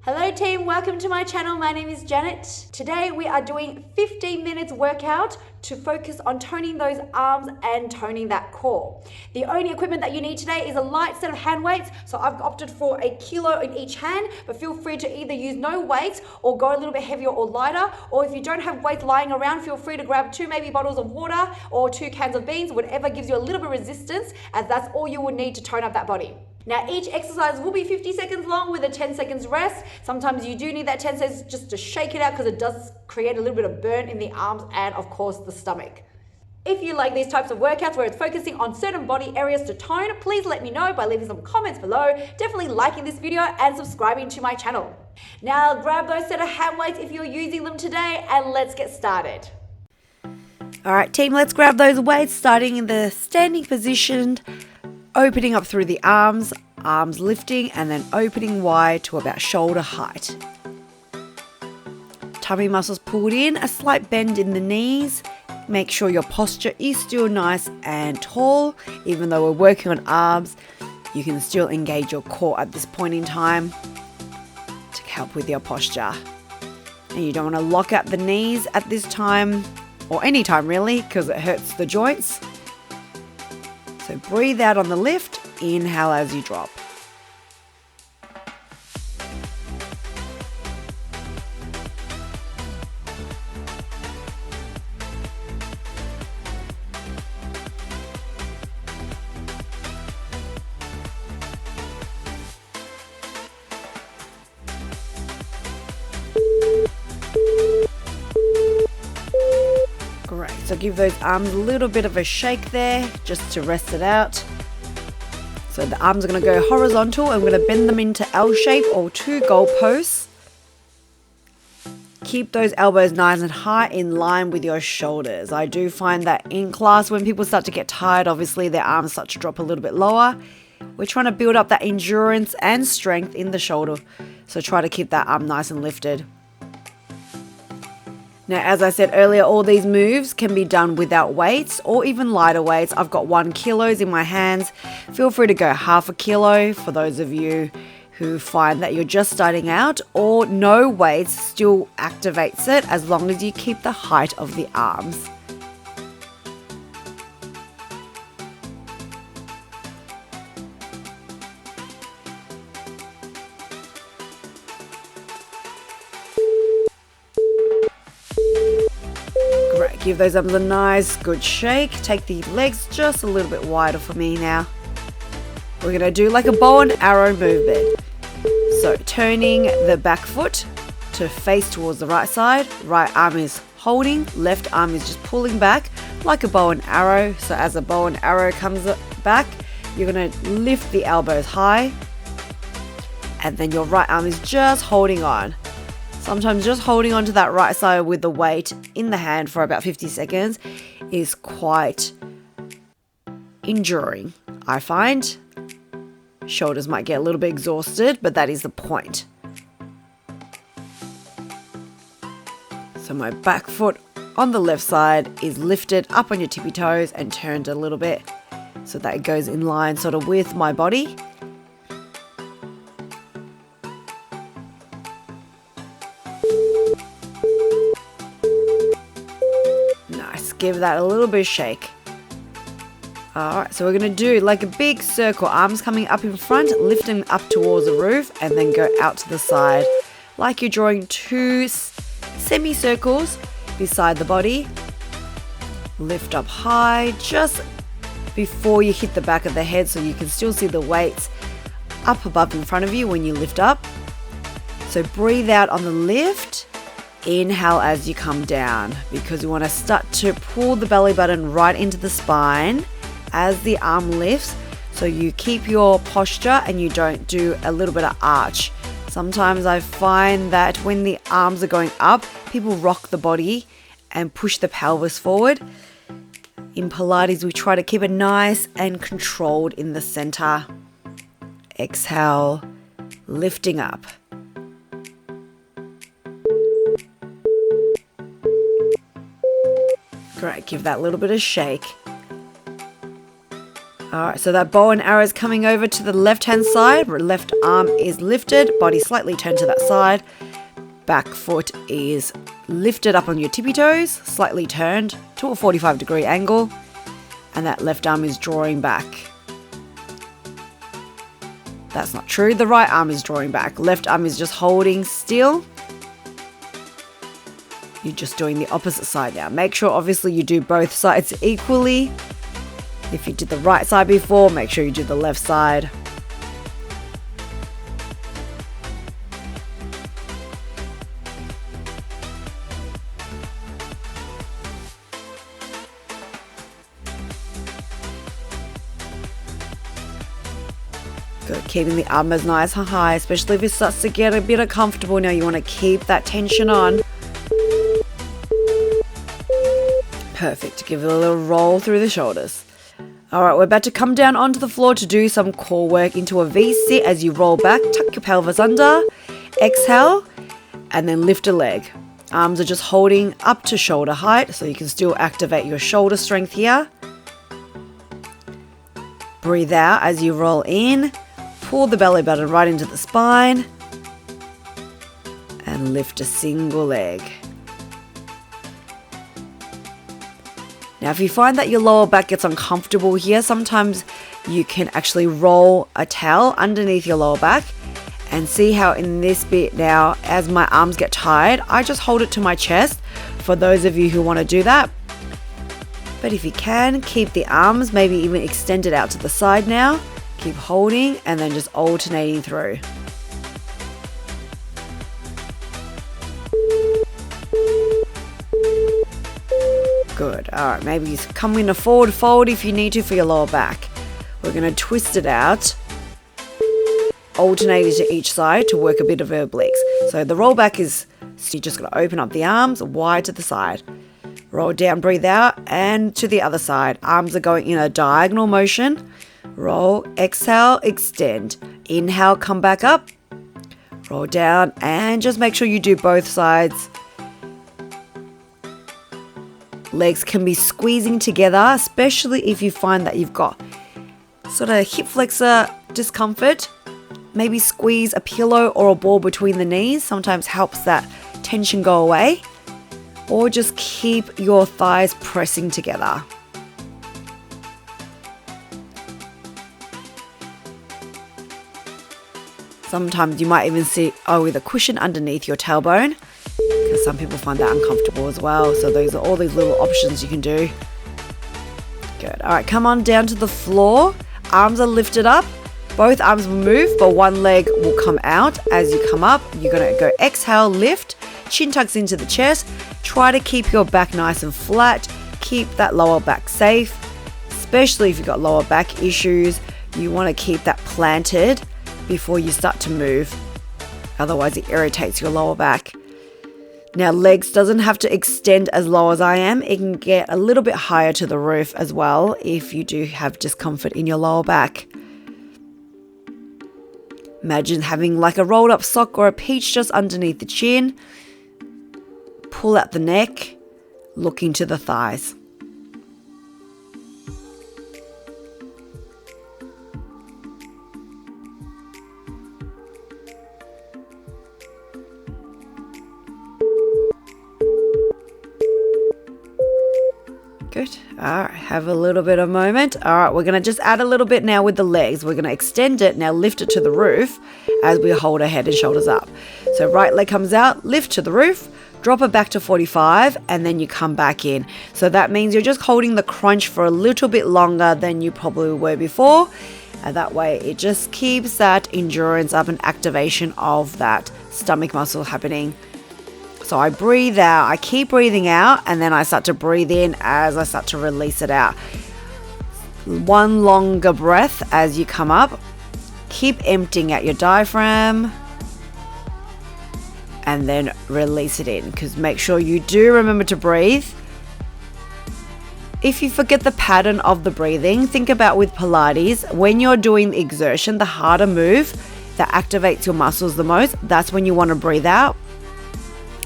Hello team, welcome to my channel. My name is Janet. Today we are doing 15 minutes workout to focus on toning those arms and toning that core. The only equipment that you need today is a light set of hand weights. So I've opted for 1 kilo in each hand, but feel free to either use no weights or go a little bit heavier or lighter. Or if you don't have weights lying around, feel free to grab 2 maybe bottles of water or 2 cans of beans, whatever gives you a little bit of resistance, as that's all you will need to tone up that body. Now each exercise will be 50 seconds long with a 10 seconds rest. Sometimes you do need that 10 seconds just to shake it out because it does create a little bit of burn in the arms and of course the stomach. If you like these types of workouts where it's focusing on certain body areas to tone, please let me know by leaving some comments below, definitely liking this video and subscribing to my channel. Now grab those set of hand weights if you're using them today and let's get started. Alright team, let's grab those weights starting in the standing position. Opening up through the arms lifting and then opening wide to about shoulder height. Tummy muscles pulled in, a slight bend in the knees. Make sure your posture is still nice and tall. Even though we're working on arms, you can still engage your core at this point in time to help with your posture. And you don't want to lock out the knees at this time, or any time really, because it hurts the joints. So breathe out on the lift, inhale as you drop. Great, so give those arms a little bit of a shake there, just to rest it out. So the arms are going to go horizontal. I'm going to bend them into L shape or 2 goalposts. Keep those elbows nice and high in line with your shoulders. I do find that in class when people start to get tired, obviously their arms start to drop a little bit lower. We're trying to build up that endurance and strength in the shoulder. So try to keep that arm nice and lifted. Now, as I said earlier, all these moves can be done without weights or even lighter weights. I've got 1 kilo in my hands. Feel free to go half a kilo for those of you who find that you're just starting out, or no weights still activates it as long as you keep the height of the arms. Give those arms a nice good shake. Take the legs just a little bit wider for me now. We're going to do like a bow and arrow movement. So turning the back foot to face towards the right side. Right arm is holding, left arm is just pulling back like a bow and arrow. So as a bow and arrow comes back, you're going to lift the elbows high. And then your right arm is just holding on. Sometimes just holding on to that right side with the weight in the hand for about 50 seconds is quite enduring, I find. Shoulders might get a little bit exhausted, but that is the point. So my back foot on the left side is lifted up on your tippy toes and turned a little bit so that it goes in line sort of with my body. Give that a little bit of shake. Alright, so we're going to do like a big circle, arms coming up in front, lifting up towards the roof, and then go out to the side. Like you're drawing 2 semicircles beside the body. Lift up high, just before you hit the back of the head so you can still see the weights up above in front of you when you lift up. So breathe out on the lift. Inhale as you come down, because we want to start to pull the belly button right into the spine as the arm lifts, so you keep your posture and you don't do a little bit of arch. Sometimes I find that when the arms are going up, people rock the body and push the pelvis forward. In Pilates, we try to keep it nice and controlled in the center. Exhale, lifting up. Great, give that little bit of shake. Alright, so that bow and arrow is coming over to the left-hand side. Left arm is lifted, body slightly turned to that side. Back foot is lifted up on your tippy toes, slightly turned to a 45-degree angle. And that left arm is drawing back. That's not true. The right arm is drawing back. Left arm is just holding still. You're just doing the opposite side now. Make sure obviously you do both sides equally. If you did the right side before, make sure you do the left side. Good, keeping the elbows nice and high, especially if it starts to get a bit uncomfortable. Now you want to keep that tension on. Perfect, give it a little roll through the shoulders. Alright, we're about to come down onto the floor to do some core work into a V-sit as you roll back, tuck your pelvis under, exhale, and then lift a leg. Arms are just holding up to shoulder height, so you can still activate your shoulder strength here. Breathe out as you roll in, pull the belly button right into the spine, and lift a single leg. Now, if you find that your lower back gets uncomfortable here, sometimes you can actually roll a towel underneath your lower back and see how in this bit now, as my arms get tired, I just hold it to my chest for those of you who want to do that. But if you can, keep the arms maybe even extended out to the side now. Keep holding and then just alternating through. Good. Alright, maybe you come in a forward fold if you need to for your lower back. We're going to twist it out, alternate it to each side to work a bit of obliques. So the roll back is, so you're just going to open up the arms wide to the side. Roll down, breathe out, and to the other side. Arms are going in a diagonal motion. Roll, exhale, extend. Inhale, come back up. Roll down, and just make sure you do both sides. Legs can be squeezing together, especially if you find that you've got sort of hip flexor discomfort. Maybe squeeze a pillow or a ball between the knees. Sometimes helps that tension go away. Or just keep your thighs pressing together. Sometimes you might even see, with a cushion underneath your tailbone, because some people find that uncomfortable as well. So those are all these little options you can do. Good. All right, come on down to the floor. Arms are lifted up. Both arms will move, but one leg will come out. As you come up, you're going to go exhale, lift, chin tucks into the chest. Try to keep your back nice and flat. Keep that lower back safe, especially if you've got lower back issues. You want to keep that planted before you start to move. Otherwise, it irritates your lower back. Now, legs doesn't have to extend as low as I am. It can get a little bit higher to the roof as well if you do have discomfort in your lower back. Imagine having like a rolled up sock or a peach just underneath the chin. Pull out the neck, look into the thighs. Good. All right, have a little bit of moment. All right, we're going to just add a little bit now with the legs. We're going to extend it, now lift it to the roof as we hold our head and shoulders up. So right leg comes out, lift to the roof, drop it back to 45, and then you come back in. So that means you're just holding the crunch for a little bit longer than you probably were before. And that way it just keeps that endurance up and activation of that stomach muscle happening. So I breathe out, I keep breathing out, and then I start to breathe in as I start to release it out. One longer breath as you come up. Keep emptying out your diaphragm. And then release it in, because make sure you do remember to breathe. If you forget the pattern of the breathing, think about with Pilates, when you're doing the exertion, the harder move that activates your muscles the most, that's when you want to breathe out.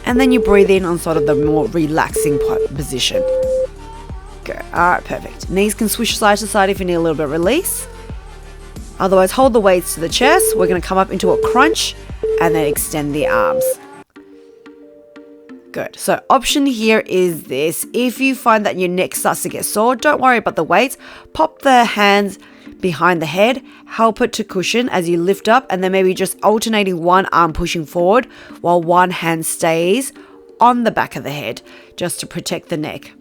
And then you breathe in on sort of the more relaxing position. Good. All right, perfect. Knees can swish side to side if you need a little bit of release. Otherwise, hold the weights to the chest. We're going to come up into a crunch and then extend the arms. Good. So option here is this. If you find that your neck starts to get sore, don't worry about the weights. Pop the hands behind the head, help it to cushion as you lift up, and then maybe just alternating one arm pushing forward while one hand stays on the back of the head, just to protect the neck.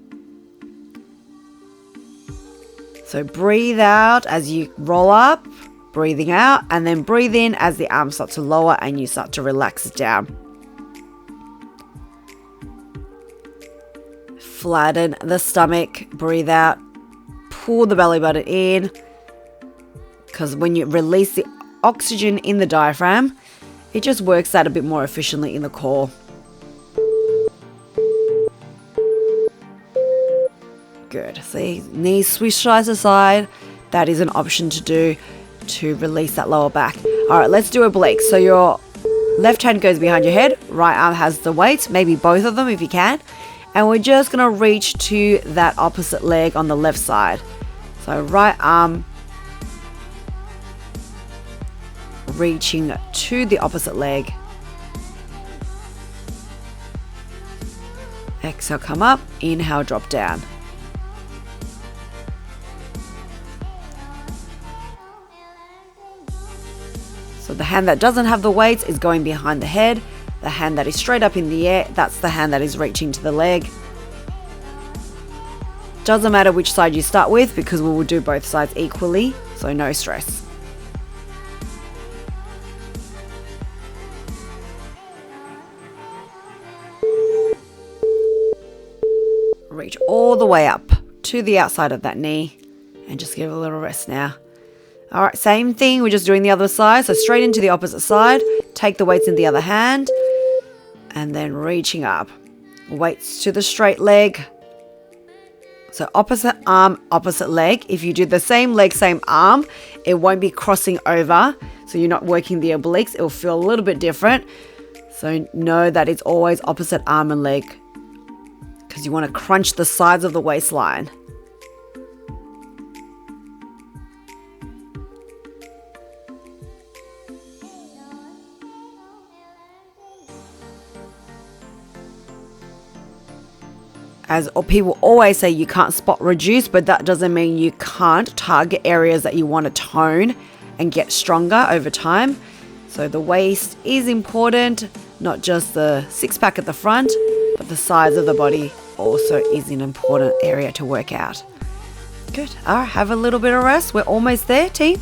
So breathe out as you roll up, breathing out, and then breathe in as the arms start to lower and you start to relax it down. Flatten the stomach, breathe out, pull the belly button in, because when you release the oxygen in the diaphragm, it just works out a bit more efficiently in the core. Good. See, knees swish side to side. That is an option to do to release that lower back. All right, let's do oblique. So your left hand goes behind your head, right arm has the weights, maybe both of them if you can. And we're just going to reach to that opposite leg on the left side. So right arm reaching to the opposite leg. Exhale, come up. Inhale, drop down. So the hand that doesn't have the weights is going behind the head. The hand that is straight up in the air, that's the hand that is reaching to the leg. Doesn't matter which side you start with because we will do both sides equally, so no stress. Reach all the way up to the outside of that knee and just give it a little rest now. All right, same thing, we're just doing the other side. So straight into the opposite side, take the weights in the other hand, and then reaching up. Weights to the straight leg. So opposite arm, opposite leg. If you do the same leg, same arm, it won't be crossing over. So you're not working the obliques. It will feel a little bit different. So know that it's always opposite arm and leg because you want to crunch the sides of the waistline. As people always say, you can't spot reduce, but that doesn't mean you can't target areas that you want to tone and get stronger over time. So the waist is important, not just the six pack at the front, but the size of the body also is an important area to work out. Good. All right, have a little bit of rest. We're almost there, team.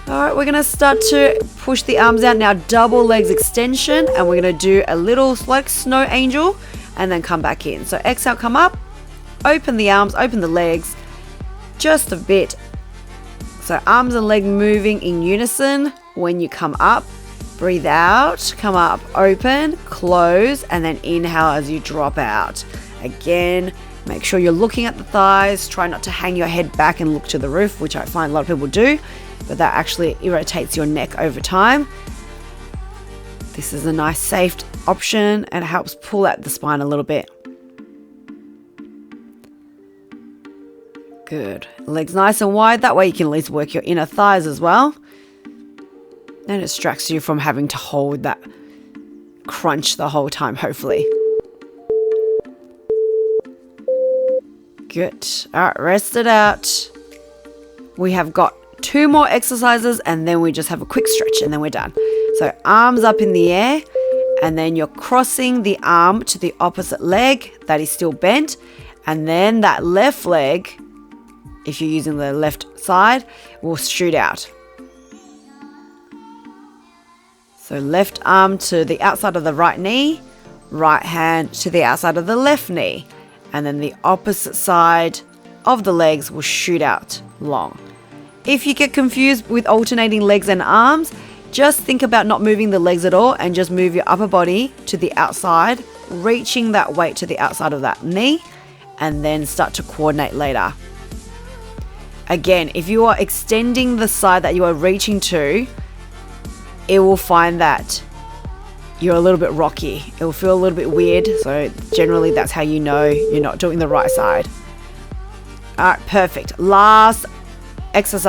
All right, we're going to start to push the arms out now, double legs extension, and we're going to do a little like snow angel and then come back in. So exhale, come up, open the arms, open the legs just a bit. So arms and leg moving in unison when you come up. Breathe out, come up, open, close, and then inhale as you drop out. Again, make sure you're looking at the thighs. Try not to hang your head back and look to the roof, which I find a lot of people do, but that actually irritates your neck over time. This is a nice safe option and it helps pull out the spine a little bit. Good. Legs nice and wide. That way you can at least work your inner thighs as well. And it distracts you from having to hold that crunch the whole time, hopefully. Good. All right, rest it out. We have got 2 more exercises and then we just have a quick stretch and then we're done. So arms up in the air and then you're crossing the arm to the opposite leg that is still bent, and then that left leg, if you're using the left side, will shoot out. So left arm to the outside of the right knee, right hand to the outside of the left knee, and then the opposite side of the legs will shoot out long. If you get confused with alternating legs and arms, just think about not moving the legs at all and just move your upper body to the outside, reaching that weight to the outside of that knee, and then start to coordinate later. Again, if you are extending the side that you are reaching to, it will find that you're a little bit rocky. It will feel a little bit weird. So generally that's how you know you're not doing the right side. All right, perfect. Last exercise.